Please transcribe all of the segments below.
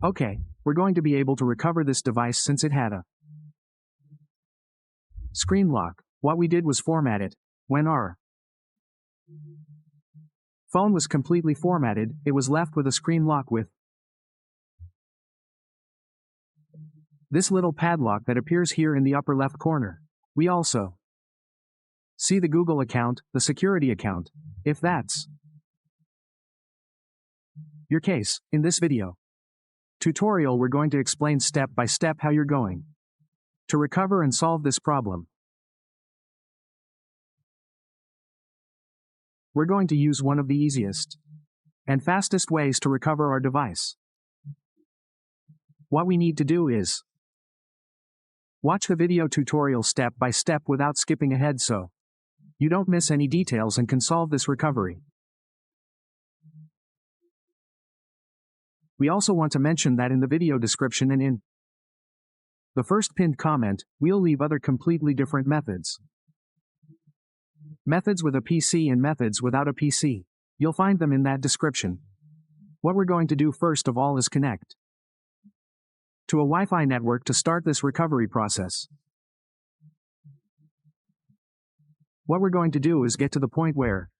Okay, we're going to be able to recover this device since it had a screen lock. What we did was format it. When our phone was completely formatted, it was left with a screen lock with this little padlock that appears here in the upper left corner. We also see the Google account, the security account. If that's your case, in this video tutorial we're going to explain step by step how you're going to recover and solve this problem. We're going to use one of the easiest and fastest ways to recover our device. What we need to do is watch the video tutorial step by step without skipping ahead so you don't miss any details and can solve this recovery. We also want to mention that in the video description and in the first pinned comment, we'll leave other completely different methods. Methods with a PC and methods without a PC. You'll find them in that description. What we're going to do first of all is connect to a Wi-Fi network to start this recovery process. What we're going to do is get to the point where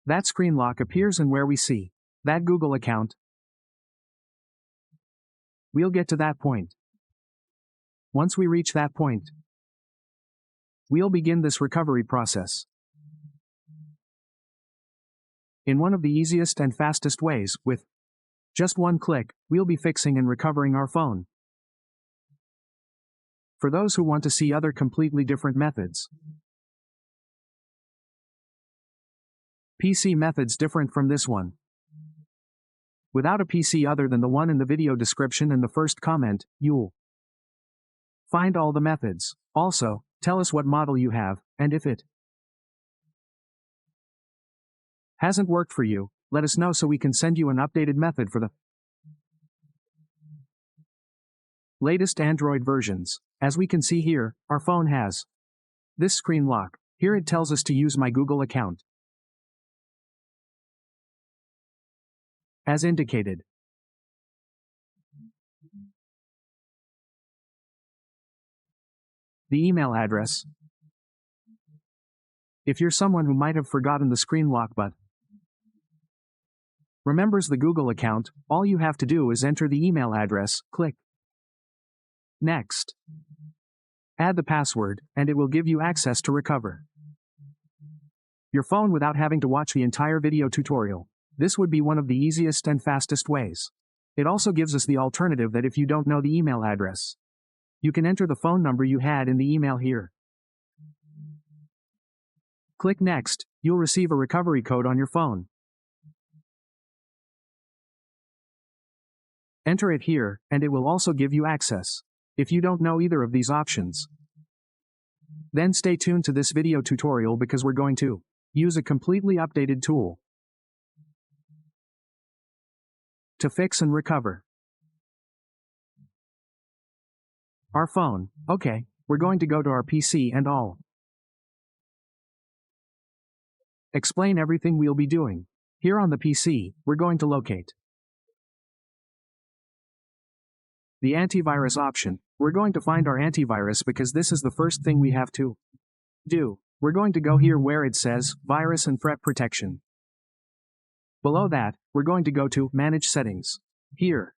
that screen lock appears and where we see that Google account. We'll get to that point. Once we reach that point, we'll begin this recovery process. In one of the easiest and fastest ways, with just one click, we'll be fixing and recovering our phone. For those who want to see other completely different methods, PC methods different from this one. Without a PC other than the one in the video description and the first comment, you'll find all the methods. Also, tell us what model you have, and if it hasn't worked for you, let us know so we can send you an updated method for the latest Android versions. As we can see here, our phone has this screen lock. Here it tells us to use my Google account as indicated. The email address. If you're someone who might have forgotten the screen lock but remembers the Google account, all you have to do is enter the email address, click Next. Add the password, and it will give you access to recover your phone without having to watch the entire video tutorial. This would be one of the easiest and fastest ways. It also gives us the alternative that if you don't know the email address, you can enter the phone number you had in the email here. Click Next, you'll receive a recovery code on your phone. Enter it here, and it will also give you access. If you don't know either of these options, then stay tuned to this video tutorial because we're going to use a completely updated tool to fix and recover our phone. Okay, we're going to go to our PC and all explain everything we'll be doing. Here on the PC, we're going to locate the antivirus option. We're going to find our antivirus because this is the first thing we have to do. We're going to go here where it says Virus and Threat Protection. Below that, we're going to go to Manage Settings. Here,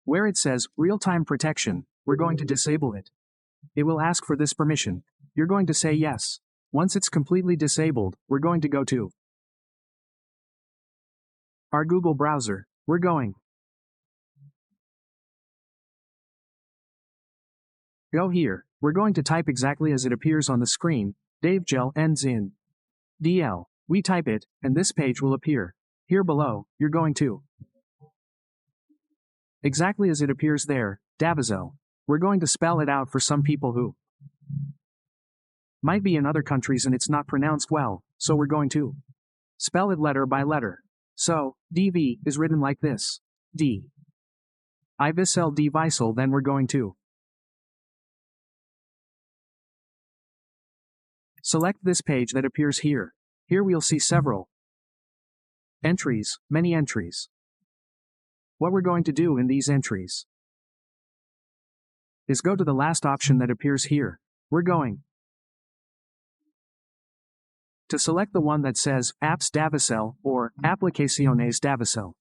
where it says Real-Time Protection, we're going to disable it. It will ask for this permission. You're going to say yes. Once it's completely disabled, we're going to go to our Google browser. We're going go here. We're going to type exactly as it appears on the screen. DaveGel ends in DL. We type it, and this page will appear. Here below, you're going to exactly as it appears there, Davizel. We're going to spell it out for some people who might be in other countries and it's not pronounced well, so we're going to spell it letter by letter. So, DV is written like this. D. Ivisel D Visel, then we're going to select this page that appears here. Here we'll see several Entries, many entries. What we're going to do in these entries is go to the last option that appears here. We're going to select the one that says Apps Davicel or Aplicaciones Davicel.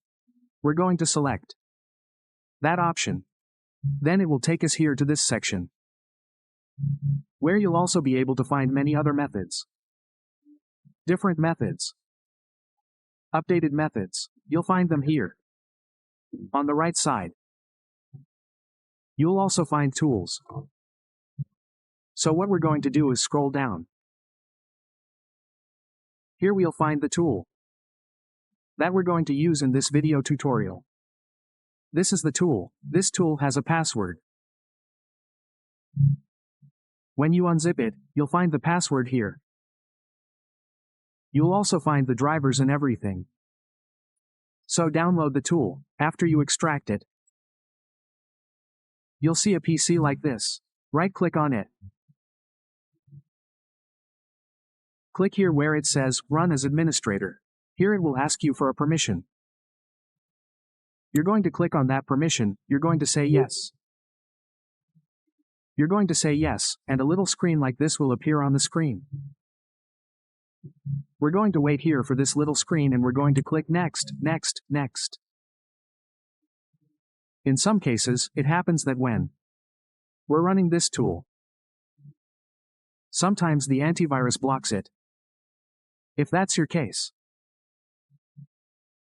We're going to select that option. Then it will take us here to this section, where you'll also be able to find many other methods. Different methods. Updated methods. You'll find them here. On the right side. You'll also find tools. So what we're going to do is scroll down. Here we'll find the tool that we're going to use in this video tutorial. This is the tool. This tool has a password. When you unzip it, you'll find the password here. You'll also find the drivers and everything. So download the tool. After you extract it, you'll see a PC like this. Right-click on it. Click here where it says Run as Administrator. Here it will ask you for a permission. You're going to click on that permission. You're going to say yes. You're going to say yes, and a little screen like this will appear on the screen. We're going to wait here for this little screen and we're going to click Next, Next, Next. In some cases, it happens that when we're running this tool, sometimes the antivirus blocks it. If that's your case,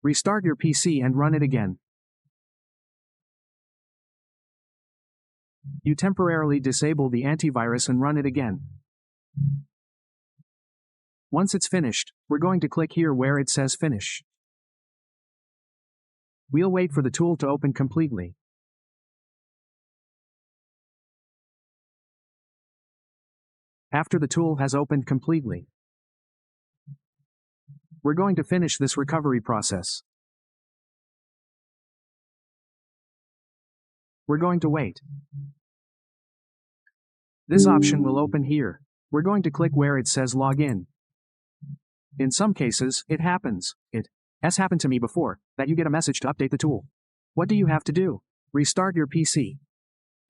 restart your PC and run it again. You temporarily disable the antivirus and run it again. Once it's finished, we're going to click here where it says Finish. We'll wait for the tool to open completely. After the tool has opened completely, we're going to finish this recovery process. We're going to wait. This option will open here. We're going to click where it says Login. In some cases, it happens. It has happened to me before, that you get a message to update the tool. What do you have to do? Restart your PC.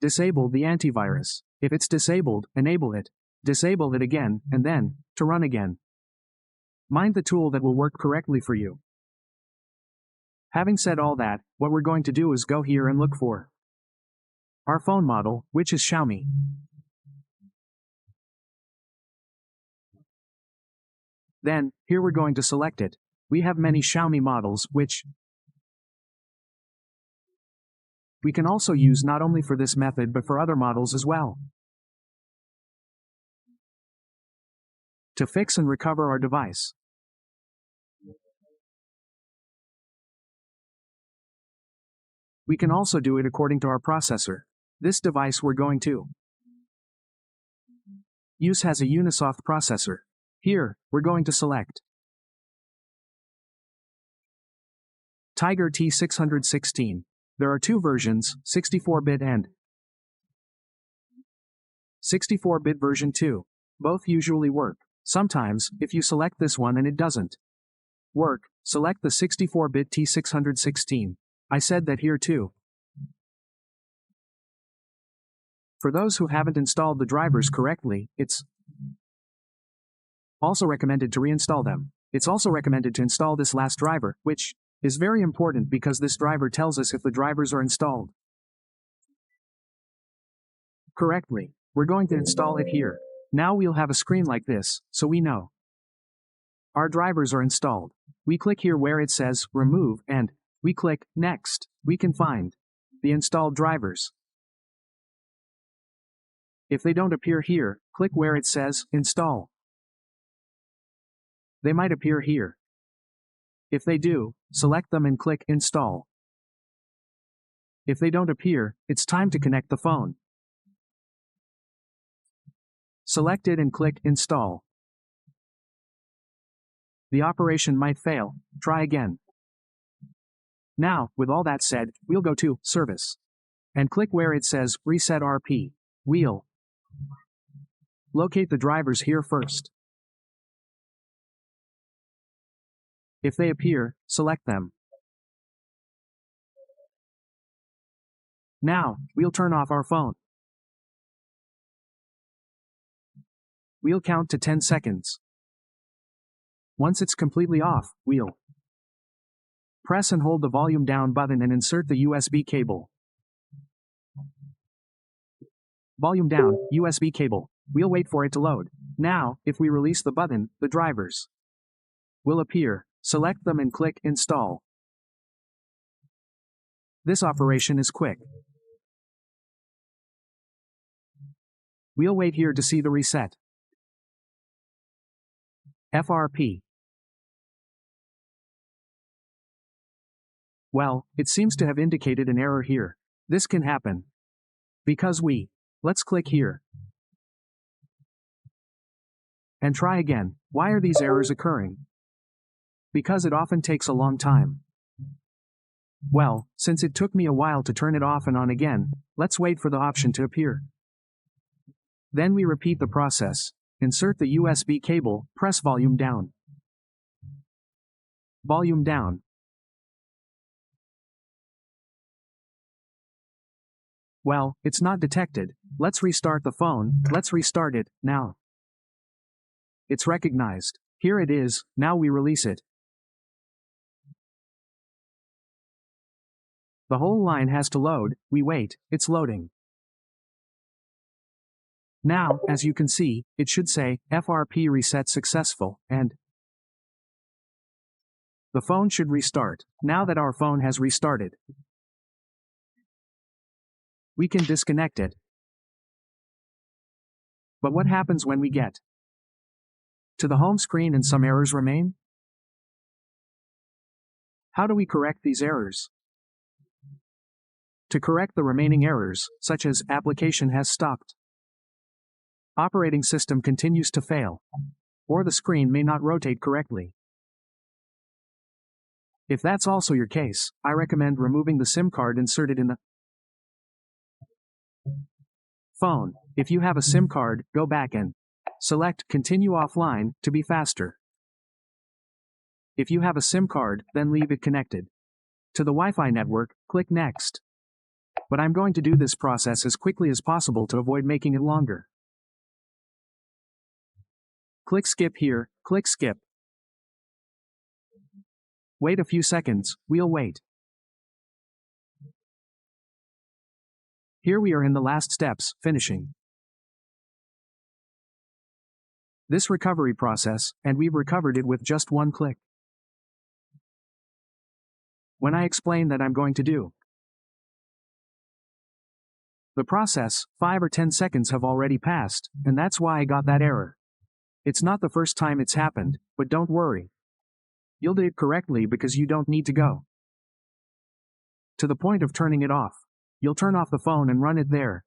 Disable the antivirus. If it's disabled, enable it. Disable it again, and then, to run again. Mind the tool that will work correctly for you. Having said all that, what we're going to do is go here and look for our phone model, which is Xiaomi. Then, here we're going to select it. We have many Xiaomi models, which we can also use not only for this method but for other models as well. To fix and recover our device. We can also do it according to our processor. This device we're going to use has a Unisoft processor. Here, we're going to select Tiger T616. There are two versions, 64-bit and 64-bit version 2. Both usually work. Sometimes, if you select this one and it doesn't work, select the 64-bit T616. I said that here too. For those who haven't installed the drivers correctly, it's also recommended to reinstall them. It's also recommended to install this last driver, which is very important because this driver tells us if the drivers are installed correctly. We're going to install it here. Now we'll have a screen like this, so we know our drivers are installed. We click here where it says Remove and we click Next. We can find the installed drivers. If they don't appear here, click where it says Install. They might appear here. If they do, select them and click Install. If they don't appear, it's time to connect the phone. Select it and click Install. The operation might fail. Try again. Now, with all that said, we'll go to Service and click where it says Reset RP. We'll locate the drivers here first. If they appear, select them. Now, we'll turn off our phone. We'll count to 10 seconds. Once it's completely off, we'll press and hold the volume down button and insert the USB cable. Volume down, USB cable. We'll wait for it to load. Now, if we release the button, the drivers will appear. Select them and click Install. This operation is quick. We'll wait here to see the reset. FRP. Well, it seems to have indicated an error here. This can happen because let's click here and try again. Why are these errors occurring? Because it often takes a long time. Well, since it took me a while to turn it off and on again, let's wait for the option to appear. Then we repeat the process. Insert the USB cable, press volume down. Volume down. Well, it's not detected. Let's restart the phone. Let's restart it, now. It's recognized. Here it is, now we release it. The whole line has to load, we wait, it's loading. Now, as you can see, it should say, FRP reset successful, and the phone should restart. Now that our phone has restarted, we can disconnect it. But what happens when we get to the home screen and some errors remain? How do we correct these errors? To correct the remaining errors, such as application has stopped, operating system continues to fail, or the screen may not rotate correctly. If that's also your case, I recommend removing the SIM card inserted in the phone. If you have a SIM card, go back and select Continue Offline to be faster. If you have a SIM card, then leave it connected to the Wi-Fi network, click Next. But I'm going to do this process as quickly as possible to avoid making it longer. Click Skip here, click Skip. Wait a few seconds, we'll wait. Here we are in the last steps, finishing this recovery process, and we've recovered it with just one click. When I explain that I'm going to do the process, 5 or 10 seconds have already passed, and that's why I got that error. It's not the first time it's happened, but don't worry. You'll do it correctly because you don't need to go to the point of turning it off. You'll turn off the phone and run it there.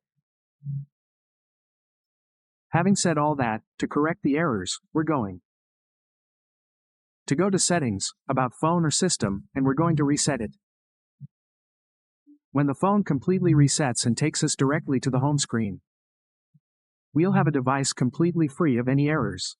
Having said all that, to correct the errors, we're going to go to Settings, About Phone or System, and we're going to reset it. When the phone completely resets and takes us directly to the home screen, we'll have a device completely free of any errors.